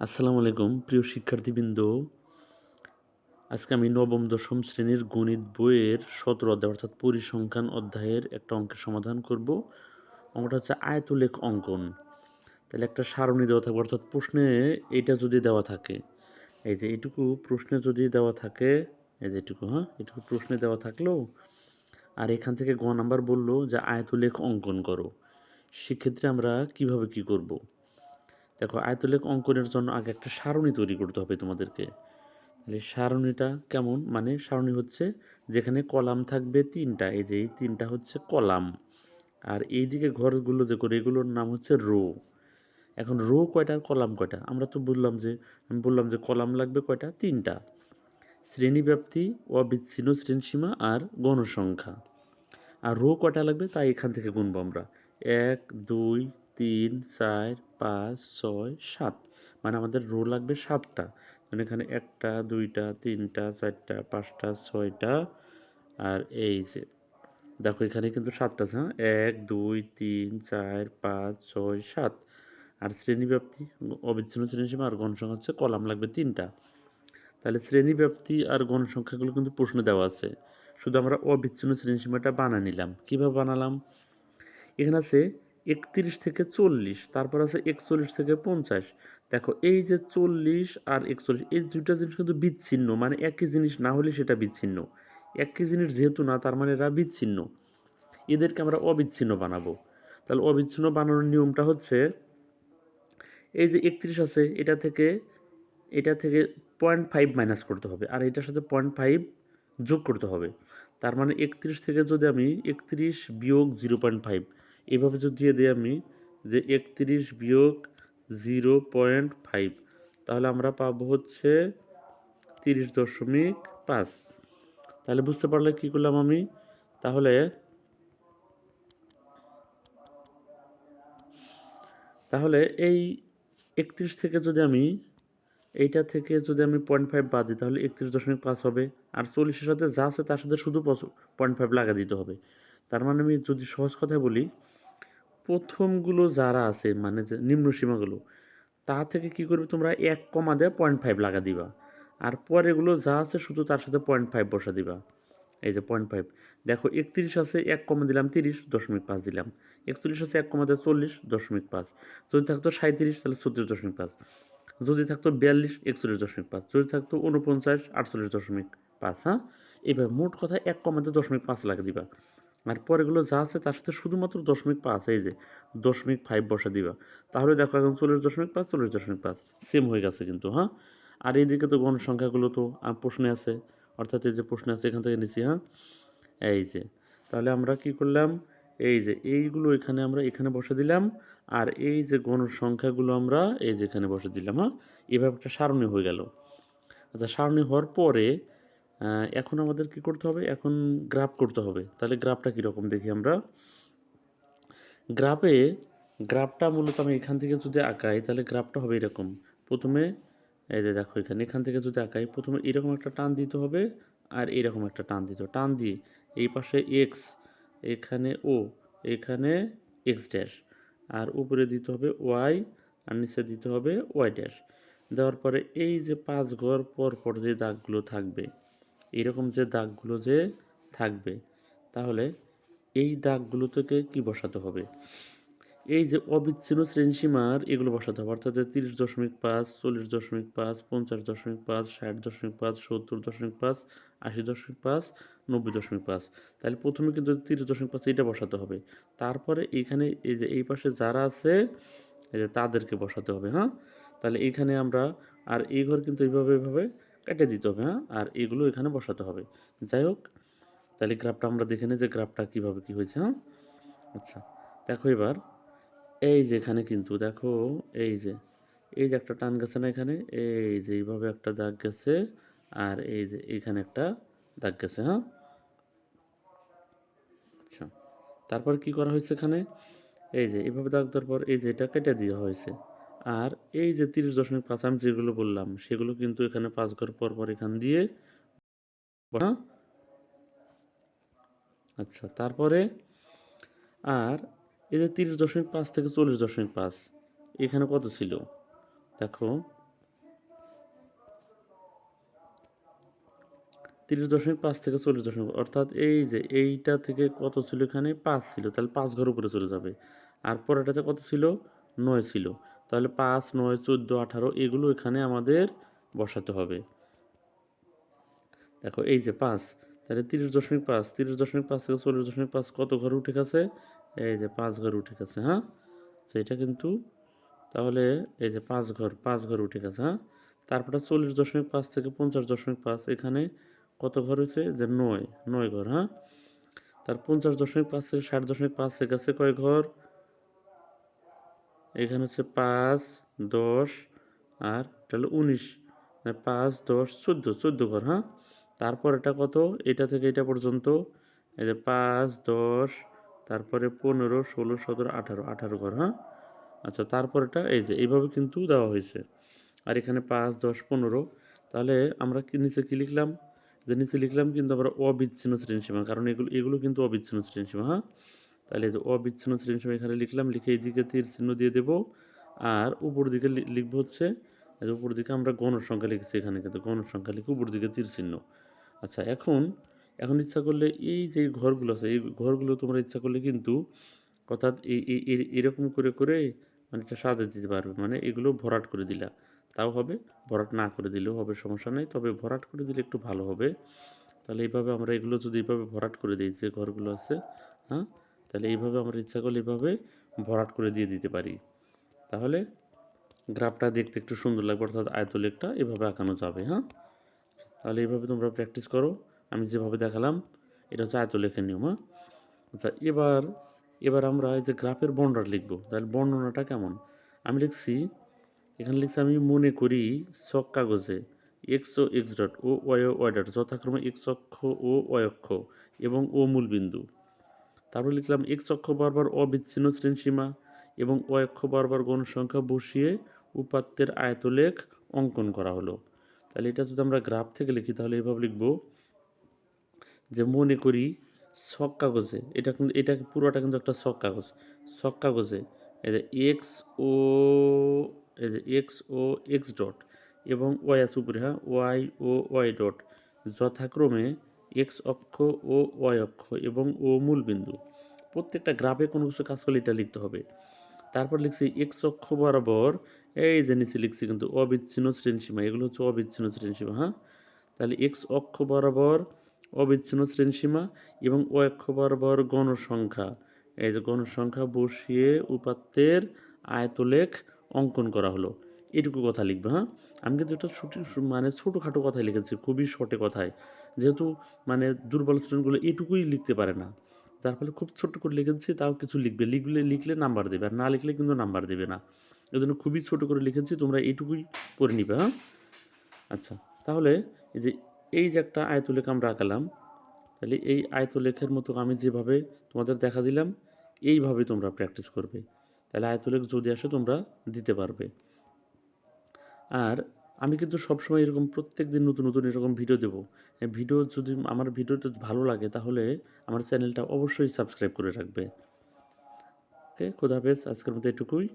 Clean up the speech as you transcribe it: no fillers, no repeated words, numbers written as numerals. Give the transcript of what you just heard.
আসসালামু আলাইকুম প্রিয় শিক্ষার্থীবৃন্দ। আজকে আমি নবম দশম শ্রেণীর গণিত বইয়ের ১৭ অধ্যায় অর্থাৎ পরিসংখ্যান অধ্যায়ের একটা অঙ্কের সমাধান করব। অঙ্কটা হচ্ছে আয়তলেখ অঙ্কন। তাহলে একটা সারণী দেওয়া থাকবে, অর্থাৎ প্রশ্নে এইটা যদি দেওয়া থাকে, এই যে এইটুকু প্রশ্নে যদি দেওয়া থাকে, এই যে এটুকু, এটুকু প্রশ্নে দেওয়া থাকলো, আর এখান থেকে গ নাম্বার বললো যে আয়তলেখ অঙ্কন করো। সেক্ষেত্রে আমরা কিভাবে কি করব? দেখো, আয়তলেখ অঙ্কনের জন্য আগে একটা সারণী তৈরি করতে হবে তোমাদেরকে। তাহলে সারণীটা কেমন? মানে সারণী হচ্ছে যেখানে কলাম থাকবে তিনটা, এই যে এই তিনটা হচ্ছে কলাম, আর এইদিকে ঘরগুলো যে করে এগুলোর নাম হচ্ছে রো। এখন রো কয়টা আর কলাম কয়টা? আমরা তো আমি বললাম যে কলাম লাগবে কয়টা? তিনটা। শ্রেণীব্যাপ্তি, অবিচ্ছিন্ন শ্রেণীসীমা আর গণসংখ্যা। আর রো কয়টা লাগবে তাই এখান থেকে গুনবো আমরা। ১ ২ ৩ ৪ ৫ ৬ ৭, মানে আমাদের রো লাগবে ৭টা। মানে এখানে ১টা ২টা ৩টা ৪টা ৫টা ৬টা, আর এই যে দেখো এখানে কিন্তু ৭টা আছে। ১ ২ ৩ ৪ ৫ ৬ ৭। আর শ্রেণীব্যাপ্তি, অবিচ্ছিন্ন শ্রেণীসীমা আর গণসংখ্যা হচ্ছে কলাম লাগবে ৩টা। তাহলে শ্রেণীব্যাপ্তি আর গণসংখ্যাগুলো কিন্তু প্রশ্ন দেওয়া আছে, শুধু আমরা অবিচ্ছিন্ন শ্রেণীসীমাটা বানিয়ে নিলাম। কীভাবে বানালাম? এখানে আছে ৩১ থেকে ৪০, তারপর আছে ৪১ থেকে ৫০। দেখো এই যে ৪০ আর ৪১, এই দুইটা জিনিস কিন্তু বিচ্ছিন্ন, মানে একই জিনিস না হলে সেটা বিচ্ছিন্ন। একই জিনিস যেহেতু না, তার মানে এরা বিচ্ছিন্ন। এদেরকে আমরা অবিচ্ছিন্ন বানাবো। তাহলে অবিচ্ছিন্ন বানানোর নিয়মটা হচ্ছে, এই যে ৩১ আছে, এটা থেকে 0.5 মাইনাস করতে হবে, আর এটার সাথে 0.5 যোগ করতে হবে। তার মানে ৩১ থেকে যদি আমি ৩১ বিয়োগ 0.5 এভাবে যদি দিয়ে দিই আমি, যে ৩১ বিয়োগ 0.5, তাহলে আমরা পাবো হচ্ছে 30.5। তাহলে বুঝতে পারলে কি করলাম আমি? তাহলে তাহলে এই ৩১ থেকে যদি আমি, এইটা থেকে যদি আমি 0.5 বাদ দিই, তাহলে 31.5 হবে। আর 40-এর সাথে যা আছে তার সাথে শুধু 0.5 লাগা দিতে হবে। তার মানে আমি যদি সহজ কথায় বলি, প্রথমগুলো যারা আছে মানে যে নিম্ন সীমাগুলো, তা থেকে কি করবে তোমরা ১ কমা দিয়ে 0.5 লাগা দিবা। আর পরেরগুলো যা আছে শুধু তার সাথে 0.5 বসা দিবা। এই যে 0.5। দেখো ৩১ আছে, ১ কমা দিলাম 30.5 দিলাম। ৪১ আছে, ১ কমা দিয়ে 40.5। যদি থাকতো ৩৭ তাহলে ৩৬.5। যদি থাকতো ৪২, ৪১.5। যদি থাকতো ৪৯, ৪৮.5। এইভাবে মোট কথা ১ কমাতে 0.5 লাগে দিবা। আর পরেগুলো যা আছে তার সাথে শুধুমাত্র 0.5, এই যে 0.5 বসা দিবা। তাহলে দেখো এখন 40.5, 40.5 সেম হয়ে গেছে কিন্তু। আর এইদিকে তো গণসংখ্যাগুলো তো প্রশ্নে আছে, অর্থাৎ এই যে প্রশ্নে আছে এখান থেকে নিছি। এই যে, তাহলে আমরা কি করলাম? এই যে এইগুলো এখানে আমরা এখানে বসে দিলাম, আর এই যে গণসংখ্যাগুলো আমরা এই যে এখানে বসে দিলাম। এভাবে একটা সারণী হয়ে গেল। আচ্ছা, সারণী হওয়ার পরে এখন আমাদের কি করতে হবে? এখন গ্রাফ করতে হবে। তাহলে গ্রাফটা কীরকম দেখি আমরা। গ্রাফে গ্রাফটা মূলত আমি এখান থেকে যদি আঁকাই, তাহলে গ্রাফটা হবে এরকম। প্রথমে এই যে দেখো এখান থেকে যদি আঁকাই, প্রথমে এরকম একটা টান দিতে হবে, আর এরকম একটা টান দিতে হবে। টান দিয়ে এই পাশে এক্স, এখানে ও, এখানে এক্স ড্যাশ, আর উপরে দিতে হবে ওয়াই, আর নিচে দিতে হবে ওয়াই ড্যাশ। দেওয়ার পরে এই যে 5 ঘর পর পর যে দাগগুলো থাকবে, এরকম যে দাগগুলো যে থাকবে, তাহলে এই দাগগুলো থেকে কি বসাতে হবে? এই যে অবিচ্ছিন্ন শ্রেণীসীমার এগুলো বসাতে হবে, অর্থাৎ 30.5, 40.5, 50.5, 60.5, 70.5, 80.5, 90.5। তাহলে প্রথমে কিন্তু 30.5 এটা বসাতে হবে। তারপরে এইখানে এই যে এই পাশে যারা আছে, এই যে তাদেরকে বসাতে হবে। তাহলে এইখানে আমরা, আর এই ঘর কিন্তু এইভাবে কেটে দিতে হবে। আর এগুলো এখানে বসাতে হবে। যাই হোক, তাহলে গ্রাফটা আমরা দেখে নিই যে গ্রাফটা কীভাবে কী হয়েছে। আচ্ছা, দেখো এবার এই যে এখানে কিন্তু দেখো, এই যে একটা টান গেছে না এখানে, এই যে এইভাবে একটা দাগ গেছে, আর এই যে এইখানে একটা দাগ গেছে। আচ্ছা, তারপর কি করা হয়েছে এখানে? এই যে এইভাবে দাগ দেওয়ার পর এই যে এটা কেটে দেওয়া হয়েছে। আর এই যে 30.5 আমি যেগুলো বললাম সেগুলো কিন্তু এখানে 5 ঘর পর পর এখান দিয়ে। আচ্ছা, তারপরে আর এই যে 30.5 থেকে 40.5 এখানে কত ছিল? দেখো 30.5 থেকে 40.5, অর্থাৎ এই যে এইটা থেকে কত ছিল, এখানে 5 ছিল, তাহলে 5 ঘর উপরে চলে যাবে। আর পরেরটাতে কত ছিল, 9 ছিল, তাহলে 5, 9, 14, 18 এগুলো এখানে আমাদের বসাতে হবে। দেখো এই যে 5, তাহলে 30.5, 30.5 থেকে 40.5 কত ঘর উঠে গেছে, এই যে 5 ঘর উঠে গেছে। হ্যাঁ, তো এটা কিন্তু তাহলে এই যে 5 ঘর উঠে গেছে। হ্যাঁ, তারপরে 40.5 থেকে 50.5 এখানে কত ঘর হয়েছে, যে 9 ঘর। হ্যাঁ, তার 50.5 থেকে 60.5 গেছে কয় ঘর, এখানে হচ্ছে 5, 10 আর তাহলে 19, 5, 10, 14 ঘর। হ্যাঁ, তারপর এটা কত, এটা থেকে এটা পর্যন্ত এই যে 5, 10, তারপরে 15, 16, 17, 18 ঘর। হ্যাঁ, আচ্ছা, তারপর এটা এই যে এইভাবে কিন্তু দেওয়া হয়েছে। আর এখানে 5, 10, 15, তাহলে আমরা কি নিচে কি লিখলাম, যে নিচে লিখলাম কিন্তু আমরা অবিচ্ছিন্ন শ্রেণীসীমা, কারণ এগুলো এগুলো কিন্তু অবিচ্ছিন্ন শ্রেণীসীমা। হ্যাঁ, তাহলে এই যে অবিচ্ছিন্ন শ্রেণীসীমা এখানে লিখলাম, লিখে এইদিকে তীর চিহ্ন দিয়ে দেব, আর উপর দিকে লিখবো হচ্ছে, এই যে উপর দিকে আমরা গণসংখ্যা লিখেছি, এখানে কিন্তু গণসংখ্যা লিখে উপর দিকে তীর চিহ্ন। আচ্ছা, এখন এখন ইচ্ছা করলে এই যে ঘরগুলো আছে, এই ঘরগুলো তোমরা ইচ্ছা করলে কিন্তু, অর্থাৎ এরকম করে করে মানে এটা সাজিয়ে দিতে পারবে, মানে এগুলো ভরাট করে দিলা তাও হবে, ভরাট না করে দিলেও হবে, সমস্যা নেই, তবে ভরাট করে দিলে একটু ভালো হবে। তাহলে এইভাবে আমরা এগুলো যদি এইভাবে ভরাট করে দিই, যে ঘরগুলো আছে, হ্যাঁ, তাহলে এইভাবে আমরা ইচ্ছা করলে এইভাবে ভরাট করে দিয়ে দিতে পারি, তাহলে গ্রাফটা দেখতে একটু সুন্দর লাগবে, অর্থাৎ আয়তলেখটা এভাবে আঁকানো যাবে। হ্যাঁ, তাহলে এইভাবে তোমরা প্র্যাকটিস করো, আমি যেভাবে দেখালাম, এটা হচ্ছে আয়তলেখের নিয়ম। হ্যাঁ, আচ্ছা, এবার এবার আমরা এই যে গ্রাফের বর্ণনা লিখব, তাহলে বর্ণনাটা কেমন, আমি লিখছি, এখানে লিখছি, আমি মনে করি ছক কাগজে এক্স ও এক্স ডট ও ওয়াই ও ওয়াই ডট যথাক্রমে এক্স অক্ষ ও ওয়াই অক্ষ এবং ও মূলবিন্দু। তারপর লিখলাম এক্স অক্ষ বরাবর অবিচ্ছিন্ন শ্রেণীসীমা এবং ওয়াই অক্ষ বরাবর গণসংখ্যা বসিয়ে উপাত্তের আয়তলেখ অঙ্কন করা হলো। তাহলে এটা যদি আমরা গ্রাফ থেকে লিখি তাহলে এভাবে লিখব, যে মনে করি ছক কাগজে, এটা কিন্তু এটা পুরোটা কিন্তু একটা ছক কাগজ, ছক কাগজে এই যে এক্স ও এই যে এক্স ও এক্স ডট এবং ওয়াই আছে উপরে, হ্যাঁ, ওয়াই ও ওয়াই ডট যথাক্রমে এক্স অক্ষ ও ওয়াই অক্ষ এবং ও মূলবিন্দু। প্রত্যেকটা গ্রাফে কোনো কিছু কাজ করলে এটা লিখতে হবে। তারপর লিখছি এক্স অক্ষ বরাবর, এই যে নিচে লিখছি কিন্তু অবিচ্ছিন্ন শ্রেণীসীমা, এগুলো হচ্ছে অবিচ্ছিন্ন শ্রেণীসীমা। হ্যাঁ, তাহলে এক্স অক্ষ বরাবর অবিচ্ছিন্ন শ্রেণীসীমা এবং ও অক্ষ বরাবর গণসংখ্যা, এই যে গণসংখ্যা বসিয়ে উপাত্তের আয়তলেখ অঙ্কন করা হলো, এটুকু কথা লিখবে। হ্যাঁ, আমি কিন্তু এটা মানে ছোটোখাটো কথায় লিখেছি, খুবই শর্টে কথায়, যেহেতু মানে দুর্বল স্টুডেন্টগুলো এটুকুই লিখতে পারে না, যার ফলে খুব ছোট্ট করে লিখেছি, তাও কিছু লিখলে নাম্বার দেবে, আর না লিখলে কিন্তু নাম্বার দেবে না, এই জন্য খুবই ছোটো করে লিখেছি, তোমরা এইটুকুই পড়ে নিবে। হ্যাঁ, আচ্ছা, তাহলে এই যে এই যে একটা আয়তলেখ আমরা আঁকালাম, তাহলে এই আয়তলেখের মতো আমি যেভাবে তোমাদের দেখা দিলাম, এইভাবে তোমরা প্র্যাকটিস করবে, তাহলে আয়তলেখ যদি আসে তোমরা দিতে পারবে। আর আমি কিন্তু সবসময় এরকম প্রত্যেক দিন নতুন নতুন এরকম ভিডিও দেবো। ভিডিও যদি আমার ভিডিওটা ভালো লাগে তাহলে আমার চ্যানেলটা অবশ্যই সাবস্ক্রাইব করে রাখবে। ওকে, খোদা হাফেজ, আজকের মতো এটুকুই।